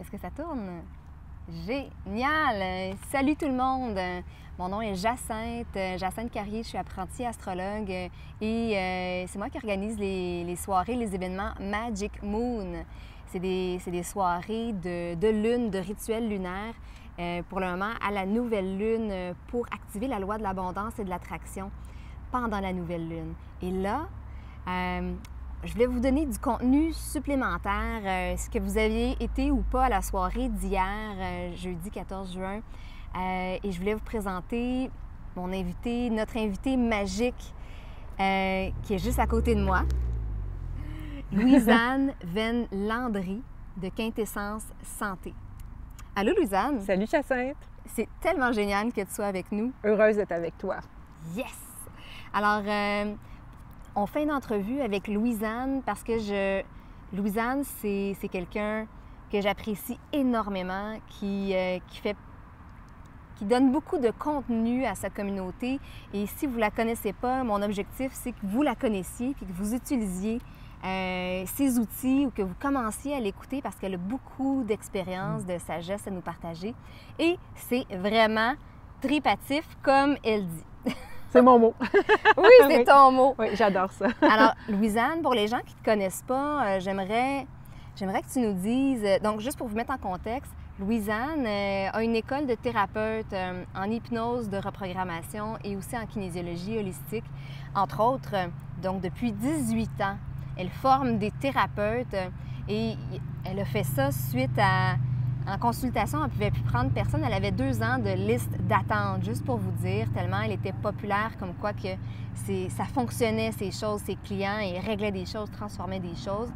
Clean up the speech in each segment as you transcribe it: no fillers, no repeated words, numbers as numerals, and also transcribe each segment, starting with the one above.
Est-ce que ça tourne? Génial! Salut tout le monde! Mon nom est Jacinthe Carrier, je suis apprentie astrologue et c'est moi qui organise les soirées, les événements Magic Moon. C'est des soirées de lune, de rituels lunaires, pour le moment à la nouvelle lune pour activer la loi de l'abondance et de l'attraction pendant la nouvelle lune. Et là, je voulais vous donner du contenu supplémentaire, ce que vous aviez été ou pas à la soirée d'hier, jeudi 14 juin. Et je voulais vous présenter notre invité magique qui est juste à côté de moi, Louisanne Venn Landry de Quintessence Santé. Allô Louisanne! Salut Jacinthe! C'est tellement génial que tu sois avec nous. Heureuse d'être avec toi. Yes! Alors, on fait une entrevue avec Louisanne parce que Louisanne, c'est quelqu'un que j'apprécie énormément, qui donne beaucoup de contenu à sa communauté. Et si vous ne la connaissez pas, mon objectif, c'est que vous la connaissiez puis que vous utilisiez ces outils ou que vous commenciez à l'écouter parce qu'elle a beaucoup d'expérience, de sagesse à nous partager. Et c'est vraiment tripatif, comme elle dit. C'est mon mot. Oui, c'est ton mot. Oui, j'adore ça. Alors, Louisanne, pour les gens qui ne te connaissent pas, j'aimerais que tu nous dises... Donc, juste pour vous mettre en contexte, Louisanne a une école de thérapeute en hypnose de reprogrammation et aussi en kinésiologie holistique, entre autres. Donc, depuis 18 ans, elle forme des thérapeutes et elle a fait ça suite à... En consultation, elle ne pouvait plus prendre personne. Elle avait 2 ans de liste d'attente, juste pour vous dire, tellement elle était populaire, comme quoi que ça fonctionnait, ces choses, ses clients, et réglait des choses, transformait des choses.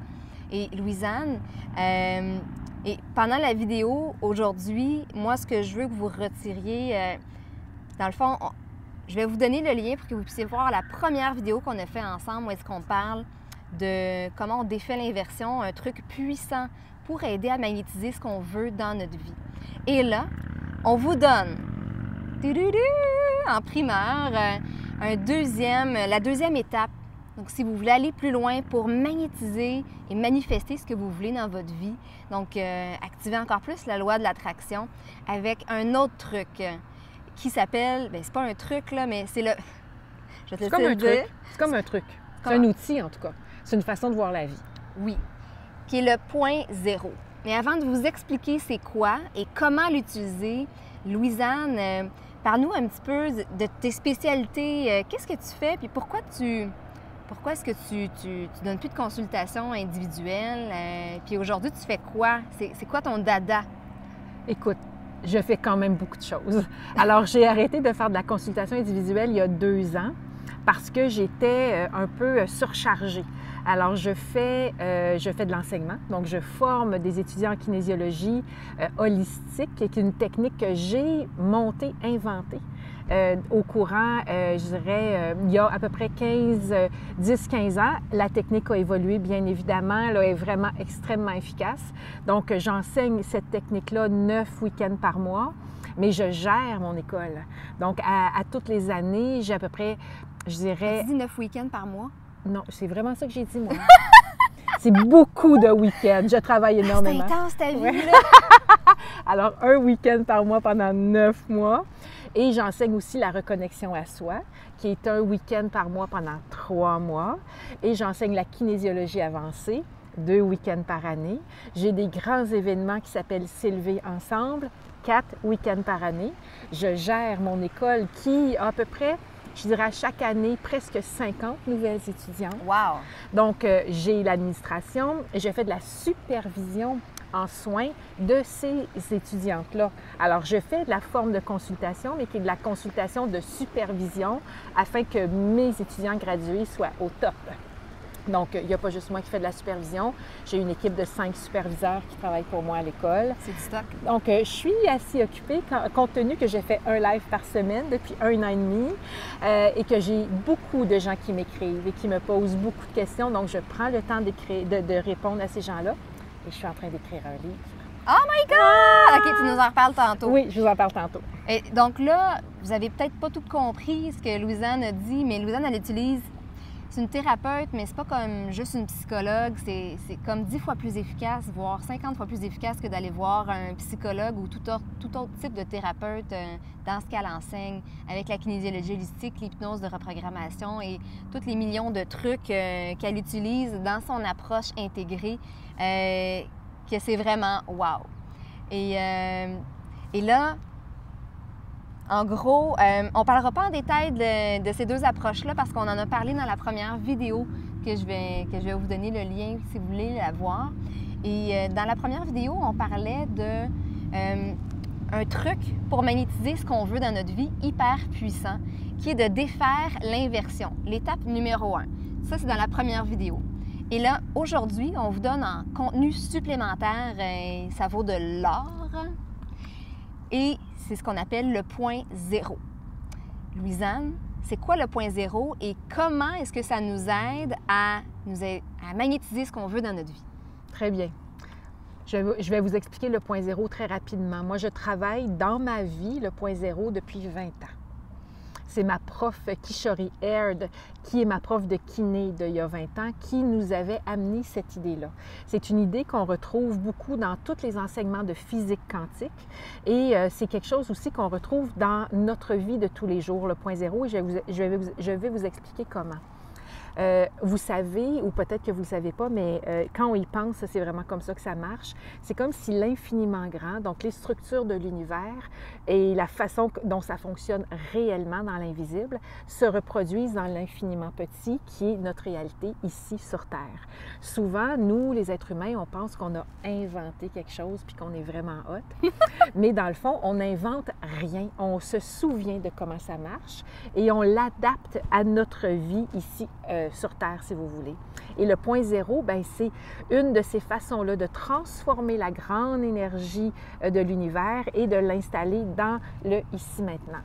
Et Louisanne, et pendant la vidéo, aujourd'hui, moi, ce que je veux que vous retiriez, dans le fond, je vais vous donner le lien pour que vous puissiez voir la première vidéo qu'on a fait ensemble, où est-ce qu'on parle de comment on défait l'inversion, un truc puissant pour aider à magnétiser ce qu'on veut dans notre vie. Et là, on vous donne, en primeur, la deuxième étape. Donc, si vous voulez aller plus loin pour magnétiser et manifester ce que vous voulez dans votre vie, donc activer encore plus la loi de l'attraction avec un autre truc qui s'appelle, bien, c'est pas un truc là, mais c'est le... C'est comme un truc. C'est comme un truc. C'est un outil en tout cas. C'est une façon de voir la vie. Oui. Qui est le point zéro. Mais avant de vous expliquer c'est quoi et comment l'utiliser, Louisanne, parle-nous un petit peu de tes spécialités. Qu'est-ce que tu fais? Puis pourquoi est-ce que tu donnes plus de consultations individuelles? Puis aujourd'hui, tu fais quoi? C'est quoi ton dada? Écoute, je fais quand même beaucoup de choses. Alors, j'ai arrêté de faire de la consultation individuelle il y a 2 ans parce que j'étais un peu surchargée. Alors, je fais de l'enseignement. Donc, je forme des étudiants en kinésiologie holistique, qui est une technique que j'ai montée, inventée au courant, je dirais, il y a à peu près 10-15 ans. La technique a évolué, bien évidemment. Elle est vraiment extrêmement efficace. Donc, j'enseigne cette technique-là 9 week-ends par mois, mais je gère mon école. Donc, à toutes les années, j'ai à peu près, je dirais... Tu dis 9 week-ends par mois? Non, c'est vraiment ça que j'ai dit, moi. C'est beaucoup de week-ends. Je travaille énormément. C'est intense, ta vie, ouais. là! Alors, un week-end par mois pendant 9 mois. Et j'enseigne aussi la reconnexion à soi, qui est un week-end par mois pendant 3 mois. Et j'enseigne la kinésiologie avancée, 2 week-ends par année. J'ai des grands événements qui s'appellent S'élever ensemble, 4 week-ends par année. Je gère mon école qui a à peu près... Je dirais à chaque année, presque 50 nouvelles étudiantes. Wow! Donc, j'ai l'administration et je fais de la supervision en soins de ces étudiantes-là. Alors, je fais de la forme de consultation, mais qui est de la consultation de supervision afin que mes étudiants gradués soient au top. Donc, il n'y a pas juste moi qui fais de la supervision. J'ai une équipe de 5 superviseurs qui travaillent pour moi à l'école. C'est du stock. Donc, je suis assez occupée compte tenu que j'ai fait un live par semaine depuis 1 an et demi et que j'ai beaucoup de gens qui m'écrivent et qui me posent beaucoup de questions. Donc, je prends le temps de répondre à ces gens-là et je suis en train d'écrire un livre. Oh my God! OK, tu nous en reparles tantôt. Oui, je vous en parle tantôt. Et donc là, vous avez peut-être pas tout compris ce que Louisanne a dit, mais Louisanne, elle utilise c'est une thérapeute, mais c'est pas comme juste une psychologue. C'est comme 10 fois plus efficace, voire 50 fois plus efficace que d'aller voir un psychologue ou tout autre type de thérapeute dans ce qu'elle enseigne, avec la kinésiologie holistique, l'hypnose de reprogrammation et tous les millions de trucs qu'elle utilise dans son approche intégrée, que c'est vraiment wow. Et là, en gros, on ne parlera pas en détail de ces deux approches-là parce qu'on en a parlé dans la première vidéo que je vais vous donner le lien si vous voulez la voir. Et dans la première vidéo, on parlait de un truc pour magnétiser ce qu'on veut dans notre vie hyper puissant, qui est de défaire l'inversion, l'étape numéro 1. Ça, c'est dans la première vidéo. Et là, aujourd'hui, on vous donne en contenu supplémentaire, ça vaut de l'or, et c'est ce qu'on appelle le point zéro. Louise-Anne, c'est quoi le point zéro et comment est-ce que ça nous aide à magnétiser ce qu'on veut dans notre vie? Très bien. Je vais vous expliquer le point zéro très rapidement. Moi, je travaille dans ma vie le point zéro depuis 20 ans. C'est ma prof Kishori Aird, qui est ma prof de kiné d'il y a 20 ans, qui nous avait amené cette idée-là. C'est une idée qu'on retrouve beaucoup dans tous les enseignements de physique quantique et c'est quelque chose aussi qu'on retrouve dans notre vie de tous les jours, le point zéro, et je vais vous expliquer comment. Vous savez, ou peut-être que vous ne le savez pas, mais quand on y pense, c'est vraiment comme ça que ça marche. C'est comme si l'infiniment grand, donc les structures de l'univers et la façon dont ça fonctionne réellement dans l'invisible, se reproduisent dans l'infiniment petit qui est notre réalité ici sur Terre. Souvent, nous, les êtres humains, on pense qu'on a inventé quelque chose puis qu'on est vraiment hot. Mais dans le fond, on n'invente rien. On se souvient de comment ça marche et on l'adapte à notre vie ici sur Terre, si vous voulez. Et le point zéro, bien, c'est une de ces façons-là de transformer la grande énergie de l'univers et de l'installer dans le ici-maintenant.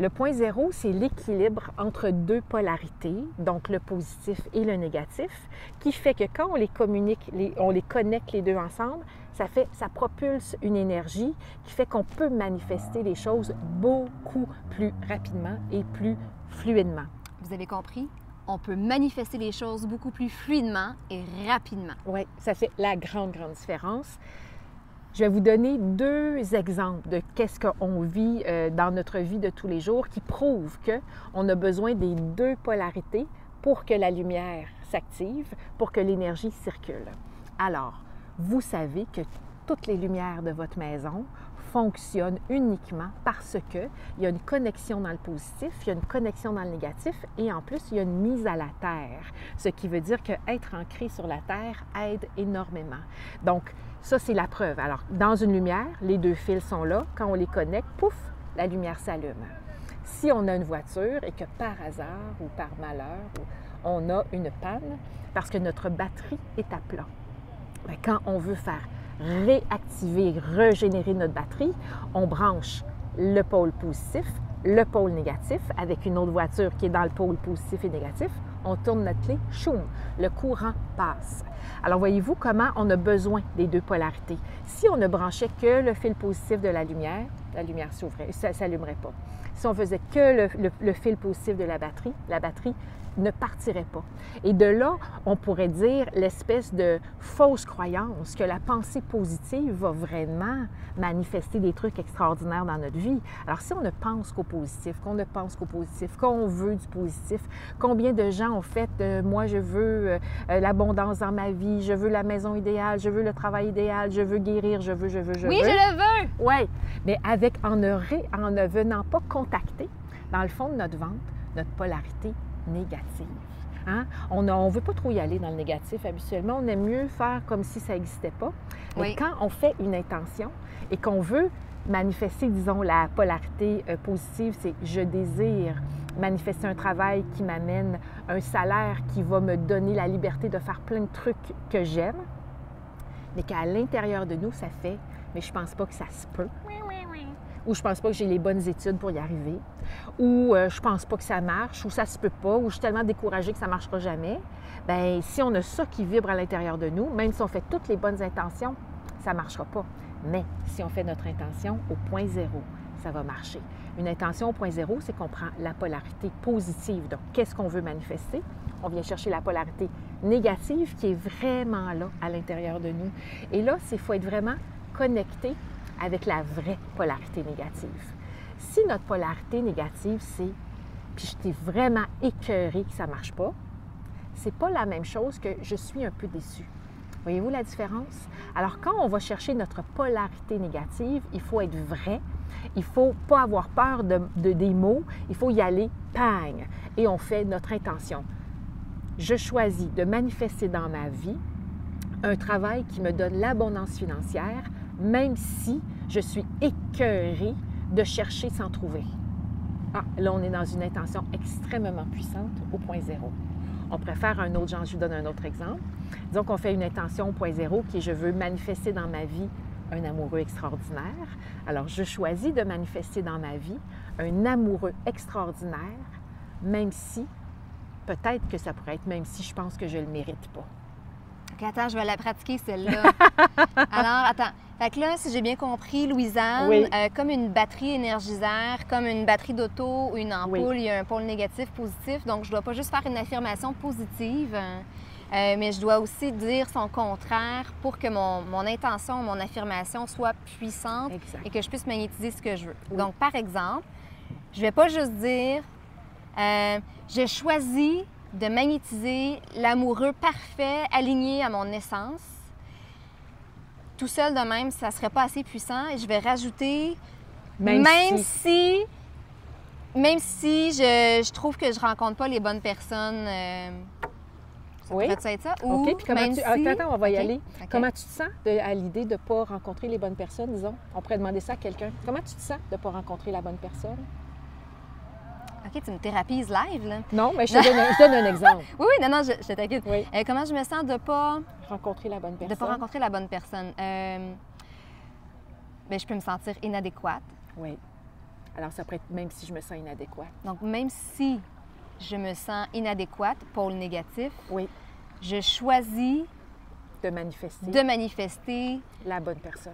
Le point zéro, c'est l'équilibre entre deux polarités, donc le positif et le négatif, qui fait que quand on les communique, on les connecte les deux ensemble, ça propulse une énergie qui fait qu'on peut manifester les choses beaucoup plus rapidement et plus fluidement. Vous avez compris? On peut manifester les choses beaucoup plus fluidement et rapidement. Oui, ça fait la grande, grande différence. Je vais vous donner deux exemples de qu'est-ce qu'on vit dans notre vie de tous les jours qui prouvent qu'on a besoin des deux polarités pour que la lumière s'active, pour que l'énergie circule. Alors, vous savez que toutes les lumières de votre maison fonctionnent uniquement parce qu'il y a une connexion dans le positif, il y a une connexion dans le négatif et en plus, il y a une mise à la terre. Ce qui veut dire qu'être ancré sur la terre aide énormément. Donc, ça, c'est la preuve. Alors, dans une lumière, les deux fils sont là. Quand on les connecte, pouf, la lumière s'allume. Si on a une voiture et que par hasard ou par malheur, on a une panne parce que notre batterie est à plat, bien, quand on veut faire réactiver, régénérer notre batterie, on branche le pôle positif, le pôle négatif avec une autre voiture qui est dans le pôle positif et négatif. On tourne notre clé, choum, le courant passe. Alors, voyez-vous comment on a besoin des deux polarités. Si on ne branchait que le fil positif de la lumière s'ouvrait, ça ne s'allumerait pas. Si on faisait que le fil positif de la batterie ne partirait pas. Et de là, on pourrait dire l'espèce de fausse croyance que la pensée positive va vraiment manifester des trucs extraordinaires dans notre vie. Alors, si on ne pense qu'au positif, qu'on veut du positif, combien de gens ont fait « moi, je veux l'abondance dans ma vie, je veux la maison idéale, je veux le travail idéal, je veux guérir, je veux. » Oui, je le veux! Oui, mais en ne venant pas contacter, dans le fond de notre ventre, notre polarité négative. Hein? On ne veut pas trop y aller dans le négatif habituellement. On aime mieux faire comme si ça n'existait pas. Mais quand on fait une intention et qu'on veut manifester, disons, la polarité positive, c'est « je désire manifester un travail qui m'amène un salaire qui va me donner la liberté de faire plein de trucs que j'aime », mais qu'à l'intérieur de nous, ça fait « mais je pense pas que ça se peut ». Ou je pense pas que j'ai les bonnes études pour y arriver, ou je pense pas que ça marche, ou ça se peut pas, ou je suis tellement découragée que ça marchera jamais. Bien, si on a ça qui vibre à l'intérieur de nous, même si on fait toutes les bonnes intentions, ça marchera pas. Mais si on fait notre intention au point zéro, ça va marcher. Une intention au point zéro, c'est qu'on prend la polarité positive. Donc, qu'est-ce qu'on veut manifester? On vient chercher la polarité négative qui est vraiment là, à l'intérieur de nous. Et là, il faut être vraiment connecté avec la vraie polarité négative. Si notre polarité négative, c'est « puis je t'ai vraiment écœuré que ça ne marche pas », c'est pas la même chose que « je suis un peu déçu ». Voyez-vous la différence? Alors, quand on va chercher notre polarité négative, il faut être vrai, il ne faut pas avoir peur des mots, il faut y aller, pang! Et on fait notre intention. Je choisis de manifester dans ma vie un travail qui me donne l'abondance financière, même si je suis écœurée de chercher sans trouver. Ah, là, on est dans une intention extrêmement puissante au point zéro. On préfère un autre genre, je vous donne un autre exemple. Disons qu'on fait une intention au point zéro qui est « je veux manifester dans ma vie un amoureux extraordinaire ». Alors, je choisis de manifester dans ma vie un amoureux extraordinaire, même si, peut-être que ça pourrait être même si je pense que je ne le mérite pas. OK, attends, je vais la pratiquer, celle-là. Alors, attends. Fait que là, si j'ai bien compris, Louisanne, oui. Comme une batterie énergisaire, comme une batterie d'auto ou une ampoule, oui. Il y a un pôle négatif, positif. Donc, je ne dois pas juste faire une affirmation positive, mais je dois aussi dire son contraire pour que mon intention, mon affirmation soit puissante exact. Et que je puisse magnétiser ce que je veux. Oui. Donc, par exemple, je ne vais pas juste dire je choisis de magnétiser l'amoureux parfait, aligné à mon essence. Tout seul de même, ça ne serait pas assez puissant. Et je vais rajouter, même si je trouve que je ne rencontre pas les bonnes personnes, ça oui. pourrait être ça? Ou OK, puis comment même tu... si... Attends, on va y aller. Okay. Comment tu te sens à l'idée de ne pas rencontrer les bonnes personnes, disons? On pourrait demander ça à quelqu'un. Comment tu te sens de ne pas rencontrer la bonne personne? OK, tu me thérapises live, là. Non, mais je te donne un exemple. Oui, non, je t'inquiète. Oui. Comment je me sens de ne pas... rencontrer la bonne personne. De ne pas rencontrer la bonne personne. Bien, je peux me sentir inadéquate. Oui. Alors, ça pourrait être même si je me sens inadéquate. Donc, même si je me sens inadéquate, pôle négatif, oui. Je choisis de manifester la bonne personne.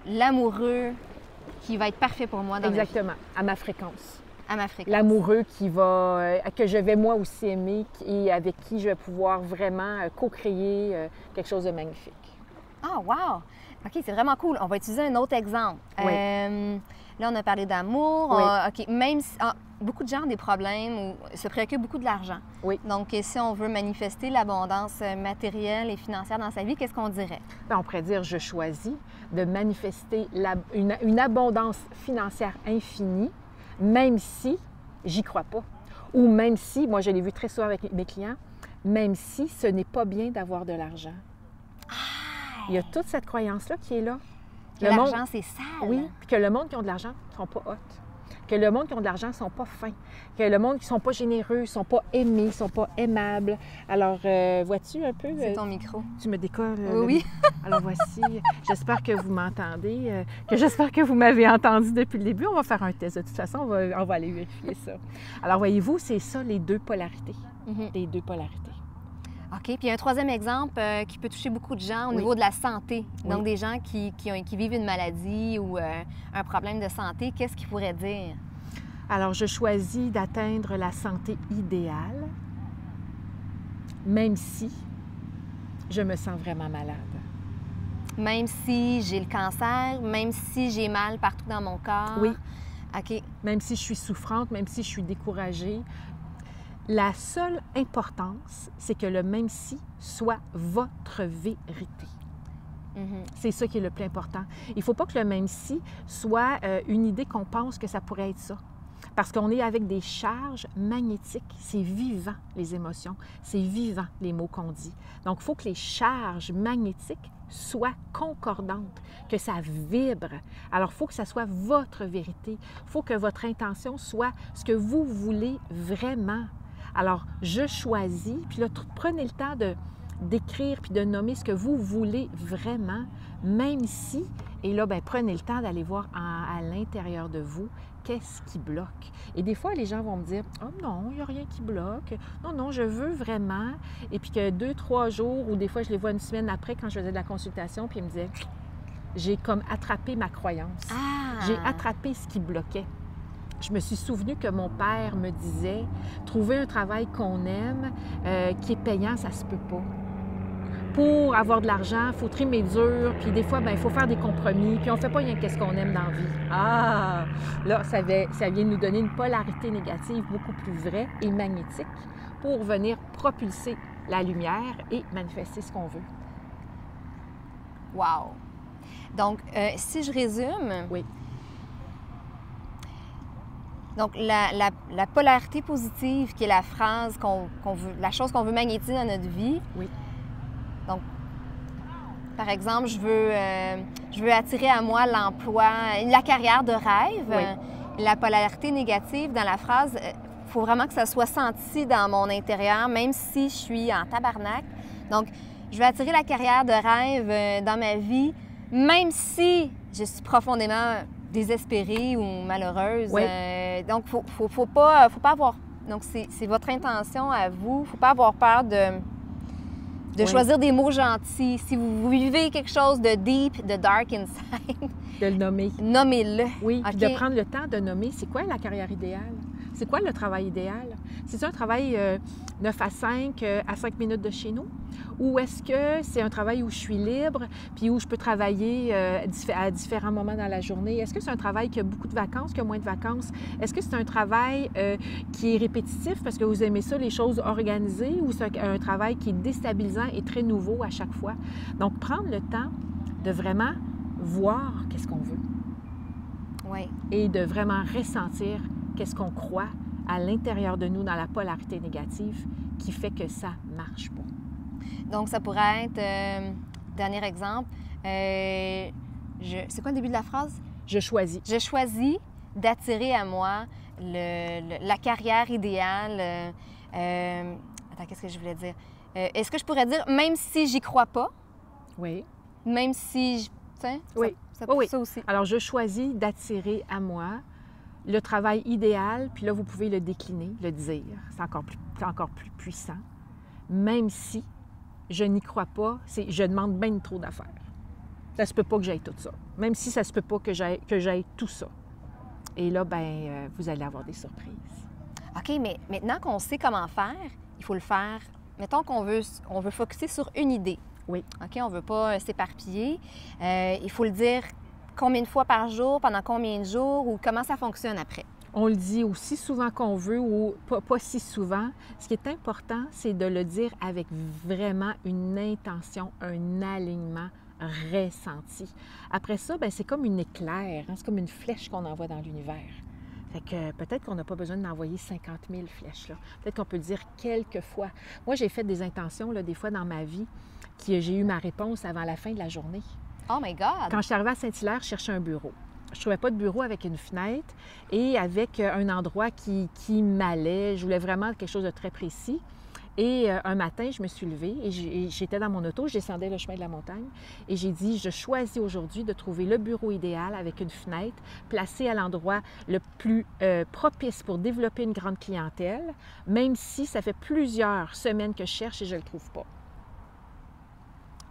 L'amoureux qui va être parfait pour moi dans exactement, ma vie. À ma fréquence. À ma fréquence. L'amoureux que je vais moi aussi aimer et avec qui je vais pouvoir vraiment co-créer quelque chose de magnifique. Ah, wow! OK, c'est vraiment cool. On va utiliser un autre exemple. Oui. Là, on a parlé d'amour. Oui. OK, même si beaucoup de gens ont des problèmes ou se préoccupent beaucoup de l'argent. Oui. Donc, si on veut manifester l'abondance matérielle et financière dans sa vie, qu'est-ce qu'on dirait? Bien, on pourrait dire « je choisis de manifester une abondance financière infinie », même si j'y crois pas. Ou même si, moi je l'ai vu très souvent avec mes clients, même si ce n'est pas bien d'avoir de l'argent. Ah! Il y a toute cette croyance-là qui est là. Que l'argent, c'est sale. Oui, puis que le monde qui ont de l'argent ne sont pas hot. Que le monde qui ont de l'argent ne sont pas fins. Que le monde qui ne sont pas généreux, ne sont pas aimés, ne sont pas aimables. Alors, vois-tu un peu... C'est ton micro. Tu me décolles. Oui. Alors, voici. J'espère que vous m'entendez. J'espère que vous m'avez entendu depuis le début. On va faire un test. De toute façon, on va aller vérifier ça. Alors, voyez-vous, c'est ça, les deux polarités. Les deux polarités. OK. Puis un troisième exemple qui peut toucher beaucoup de gens au niveau de la santé. Donc, des gens qui vivent une maladie ou un problème de santé, qu'est-ce qu'ils pourraient dire? Alors, je choisis d'atteindre la santé idéale, même si je me sens vraiment malade. Même si j'ai le cancer, même si j'ai mal partout dans mon corps? Oui. OK. Même si je suis souffrante, même si je suis découragée. La seule importance, c'est que le même si soit votre vérité. C'est ça qui est le plus important. Il ne faut pas que le même si soit une idée qu'on pense que ça pourrait être ça. Parce qu'on est avec des charges magnétiques. C'est vivant, les émotions. C'est vivant, les mots qu'on dit. Donc, il faut que les charges magnétiques soient concordantes, que ça vibre. Alors, il faut que ça soit votre vérité. Il faut que votre intention soit ce que vous voulez vraiment. Alors, je choisis, puis là, prenez le temps d'écrire puis de nommer ce que vous voulez vraiment, même si, et là, bien, prenez le temps d'aller voir à l'intérieur de vous qu'est-ce qui bloque. Et des fois, les gens vont me dire « Oh non, il n'y a rien qui bloque. Non, non, je veux vraiment. » Et puis que 2-3 jours, ou des fois, je les vois une semaine après quand je faisais de la consultation, puis ils me disaient « J'ai comme attrapé ma croyance. Ah! J'ai attrapé ce qui bloquait. Je me suis souvenu que mon père me disait « Trouver un travail qu'on aime, qui est payant, ça se peut pas. Pour avoir de l'argent, il faut trimer dur, puis des fois, il faut faire des compromis, puis on ne fait pas rien qu'est-ce qu'on aime dans la vie. » Ah! Là, ça vient nous donner une polarité négative beaucoup plus vraie et magnétique pour venir propulser la lumière et manifester ce qu'on veut. Wow! Donc, si je résume... Oui. Donc, la polarité positive, qui est la phrase qu'on veut, la chose qu'on veut magnétiser dans notre vie. Oui. Donc, par exemple, je veux attirer à moi l'emploi, la carrière de rêve. Oui. La polarité négative dans la phrase, il faut vraiment que ça soit senti dans mon intérieur, même si je suis en tabarnak. Donc, je veux attirer la carrière de rêve dans ma vie, même si je suis profondément désespérée ou malheureuse. Oui. Donc, faut pas avoir... Donc, c'est votre intention à vous. Il ne faut pas avoir peur de oui. choisir des mots gentils. Si vous vivez quelque chose de deep, de dark inside... De le nommer. Nommez-le. Oui, okay. Puis de prendre le temps de nommer c'est quoi la carrière idéale? C'est quoi le travail idéal? C'est un travail 9 à 5, à 5 minutes de chez nous? Ou est-ce que c'est un travail où je suis libre, puis où je peux travailler à différents moments dans la journée? Est-ce que c'est un travail qui a beaucoup de vacances, qui a moins de vacances? Est-ce que c'est un travail qui est répétitif parce que vous aimez ça, les choses organisées, ou c'est un travail qui est déstabilisant et très nouveau à chaque fois? Donc, prendre le temps de vraiment voir qu'est-ce qu'on veut. Oui. Et de vraiment ressentir qu'est-ce qu'on croit à l'intérieur de nous dans la polarité négative qui fait que ça ne marche pas. Donc, ça pourrait être, dernier exemple, c'est quoi le début de la phrase? Je choisis. Je choisis d'attirer à moi la carrière idéale. Attends, qu'est-ce que je voulais dire? Est-ce que je pourrais dire, même si j'y crois pas? Oui. Même si, oui. Ça aussi. Alors, je choisis d'attirer à moi le travail idéal, puis là, vous pouvez le décliner, le dire. C'est encore plus puissant. Même si je n'y crois pas, je demande bien trop d'affaires. Ça se peut pas que j'aille tout ça. Même si ça se peut pas que j'aille tout ça. Et là, vous allez avoir des surprises. OK, mais maintenant qu'on sait comment faire, il faut le faire. Mettons qu'on veut focusser sur une idée. Oui. OK, on ne veut pas s'éparpiller. Il faut le dire combien de fois par jour, pendant combien de jours, ou comment ça fonctionne après? On le dit aussi souvent qu'on veut ou pas si souvent. Ce qui est important, c'est de le dire avec vraiment une intention, un alignement ressenti. Après ça, c'est comme une éclair, c'est comme une flèche qu'on envoie dans l'univers. Fait que peut-être qu'on n'a pas besoin d'envoyer 50 000 flèches. Peut-être qu'on peut le dire quelques fois. Moi, j'ai fait des intentions, des fois dans ma vie, j'ai eu ma réponse avant la fin de la journée. Oh my God! Quand je suis arrivée à Saint-Hilaire, je cherchais un bureau. Je ne trouvais pas de bureau avec une fenêtre et avec un endroit qui m'allait. Je voulais vraiment quelque chose de très précis. Et un matin, je me suis levée et j'étais dans mon auto, je descendais le chemin de la montagne et j'ai dit, je choisis aujourd'hui de trouver le bureau idéal avec une fenêtre placée à l'endroit le plus propice pour développer une grande clientèle, même si ça fait plusieurs semaines que je cherche et je ne le trouve pas.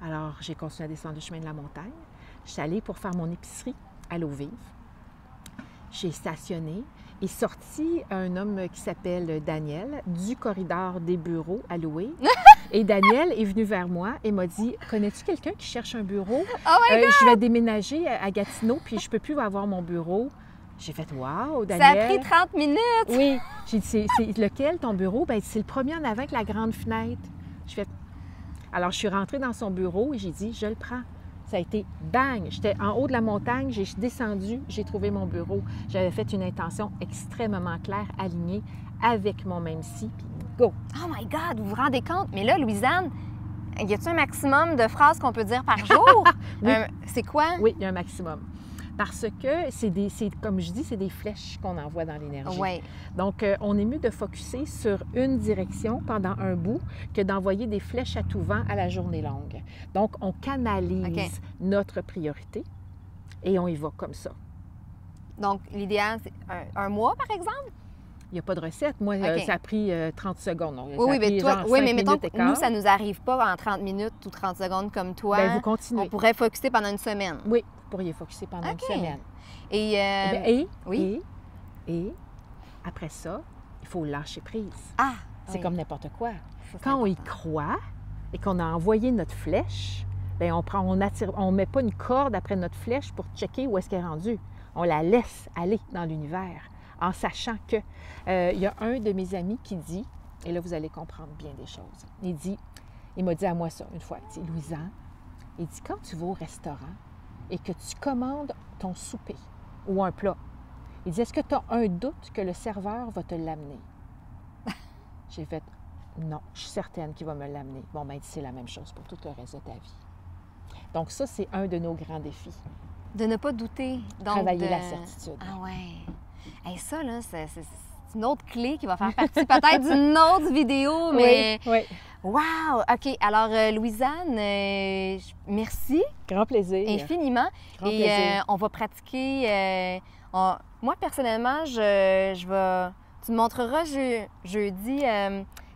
Alors, j'ai continué à descendre le chemin de la montagne. Je suis allée pour faire mon épicerie à l'eau vive. J'ai stationné et sorti un homme qui s'appelle Daniel du corridor des bureaux à louer. Et Daniel est venu vers moi et m'a dit « Connais-tu quelqu'un qui cherche un bureau? Oh my God! Je vais déménager à Gatineau puis je ne peux plus avoir mon bureau. » J'ai fait « Wow, Daniel! » Ça a pris 30 minutes! Oui. J'ai dit « C'est lequel ton bureau? » C'est le premier en avant avec la grande fenêtre. J'ai fait... Alors, je suis rentrée dans son bureau et j'ai dit « Je le prends. » Ça a été bang! J'étais en haut de la montagne, j'ai descendu, j'ai trouvé mon bureau. J'avais fait une intention extrêmement claire, alignée avec mon même si, puis go! Oh my God! Vous vous rendez compte? Mais là, Louisanne, y a-t-il un maximum de phrases qu'on peut dire par jour? Oui. C'est quoi? Oui, il y a un maximum. Parce que, comme je dis, c'est des flèches qu'on envoie dans l'énergie. Oui. Donc, on est mieux de focusser sur une direction pendant un bout que d'envoyer des flèches à tout vent à la journée longue. Donc, on canalise notre priorité et on y va comme ça. Donc, l'idéal, c'est un mois, par exemple? Il n'y a pas de recette. Moi, ça a pris 30 secondes. Donc, mais mettons que nous, ça ne nous arrive pas en 30 minutes ou 30 secondes comme toi. Vous continuez. On pourrait focusser pendant une semaine. Oui, vous pour y focusser pendant OK. une semaine. Et, oui. Et après ça, il faut lâcher prise. Ah! C'est oui. comme n'importe quoi. Ça, c'est Quand on y important. croit et qu'on a envoyé notre flèche, bien, on met pas une corde après notre flèche pour checker où est-ce qu'elle est rendue. On la laisse aller dans l'univers en sachant que il y a un de mes amis qui dit, et là vous allez comprendre bien des choses, il m'a dit à moi ça une fois, il dit, Louisanne, il dit, quand tu vas au restaurant et que tu commandes ton souper ou un plat, il dit, est-ce que tu as un doute que le serveur va te l'amener? J'ai fait, non, je suis certaine qu'il va me l'amener. Bon, ben, c'est la même chose pour tout le reste de ta vie. Donc ça, c'est un de nos grands défis. De ne pas douter. Donc, Travailler la certitude. Ah ouais. Et ça, là, c'est une autre clé qui va faire partie peut-être d'une autre vidéo, mais... Oui, Wow! OK. Alors, Louisanne, merci grand plaisir. infiniment. Grand Et plaisir. on va pratiquer... Moi, personnellement, je vais... Tu me montreras jeudi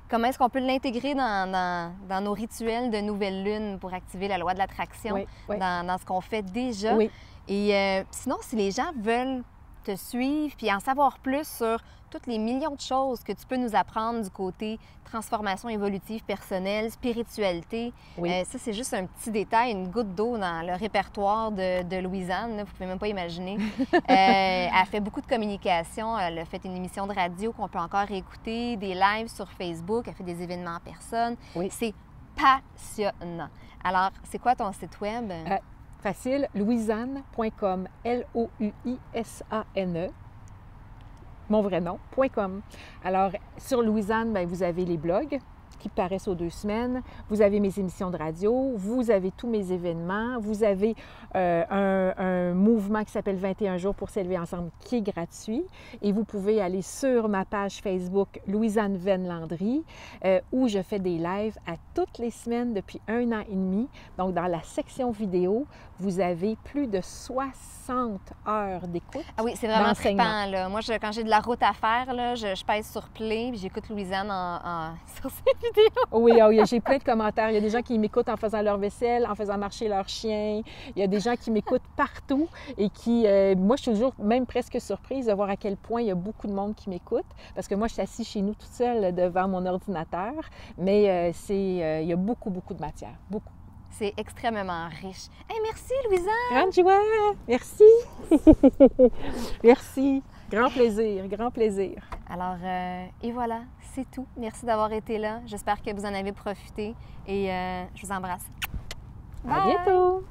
comment est-ce qu'on peut l'intégrer dans nos rituels de nouvelle lune pour activer la loi de l'attraction Oui, oui. dans ce qu'on fait déjà. Oui. Et sinon, si les gens veulent te suivre puis en savoir plus sur toutes les millions de choses que tu peux nous apprendre du côté transformation évolutive personnelle, spiritualité, Oui. ça, c'est juste un petit détail, une goutte d'eau dans le répertoire de Louisanne. Là, vous ne pouvez même pas imaginer. Elle fait beaucoup de communication. Elle a fait une émission de radio qu'on peut encore écouter, des lives sur Facebook. Elle fait des événements en personne. Oui. C'est passionnant. Alors, c'est quoi ton site web? Facile, louisanne.com, Louisane, mon vrai nom, .com. Alors, sur Louisanne, bien, vous avez les blogs qui paraissent aux 2 semaines, vous avez mes émissions de radio, vous avez tous mes événements, vous avez un mouvement qui s'appelle 21 jours pour s'élever ensemble qui est gratuit et vous pouvez aller sur ma page Facebook Louisanne Venlandry où je fais des lives à toutes les semaines depuis 1 an et demi. Donc, dans la section vidéo, vous avez plus de 60 heures d'écoute. Ah oui, c'est vraiment d'enseignement. trippant, là. Moi, quand j'ai de la route à faire, là, je pèse sur play puis j'écoute Louisanne sur ses vidéos. Oui, oui, j'ai plein de commentaires. Il y a des gens qui m'écoutent en faisant leur vaisselle, en faisant marcher leur chien. Il y a des gens qui m'écoutent partout et qui... moi, je suis toujours même presque surprise de voir à quel point il y a beaucoup de monde qui m'écoute parce que moi, je suis assise chez nous toute seule devant mon ordinateur, mais il y a beaucoup, beaucoup de matière. Beaucoup. C'est extrêmement riche. Hey, merci, Louisanne! Grande joie! Merci! Merci! Grand plaisir, grand plaisir. Alors, et voilà, c'est tout. Merci d'avoir été là. J'espère que vous en avez profité et je vous embrasse. À bientôt!